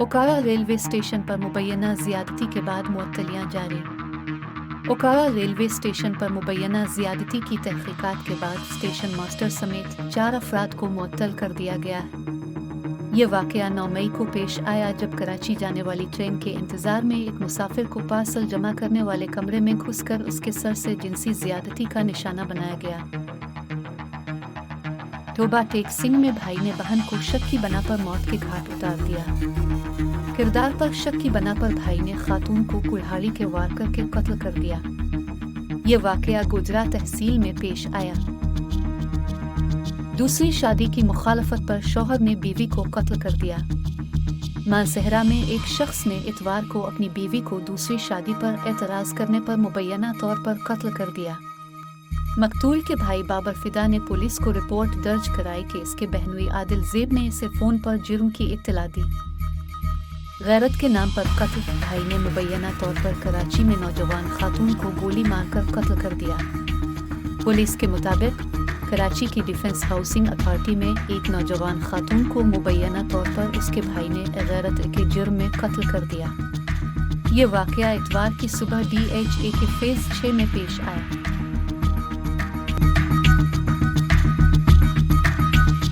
ओकारा railway station पर मुबैना ज़्यादती के बाद मुअत्तलियाँ जारी। ओकारा रेलवे स्टेशन पर मुबैना ज़्यादती की तहक़ीक़ात के बाद स्टेशन मास्टर समेत 4 अफराद को मुअत्तल कर दिया गया है। ये वाक़या 9 मई को पेश आया जब कराची जाने वाली ट्रेन के इंतज़ार में एक मुसाफिर को पार्सल जमा करने वाले कमरे में घुसकर उसके सर से जिनसी ज़्यादती का निशाना बनाया गया। टोबा टेक सिंह में भाई ने बहन को शक की बना पर मौत के घाट उतार दिया। किरदार पर शक की बना पर भाई ने खातून को कुल्हाड़ी के वार करके कत्ल कर दिया। ये वाक़या गुजरा तहसील में पेश आया। दूसरी शादी की मुखालफत पर शौहर ने बीवी को कत्ल कर दिया। मानसहरा में एक शख्स ने इतवार को अपनी बीवी को दूसरी शादी पर एतराज़ करने पर मुबैना तौर पर कत्ल कर दिया। मकतूल के भाई बाबर फिदा ने पुलिस को रिपोर्ट दर्ज कराई कि इसके बहनोई आदिल ज़ेब ने इसे फ़ोन पर जुर्म की इत्तला दी। गैरत के नाम पर कत्ल। भाई ने मुबैना तौर पर कराची में नौजवान खातून को गोली मारकर कत्ल कर दिया। पुलिस के मुताबिक कराची की डिफेंस हाउसिंग अथॉरिटी में एक नौजवान खातून को मुबैना तौर पर उसके भाई ने गैरत के जुर्म में कत्ल कर दिया। ये वाक़या इतवार की सुबह DHA के फ़ेज़ 6 में पेश आया।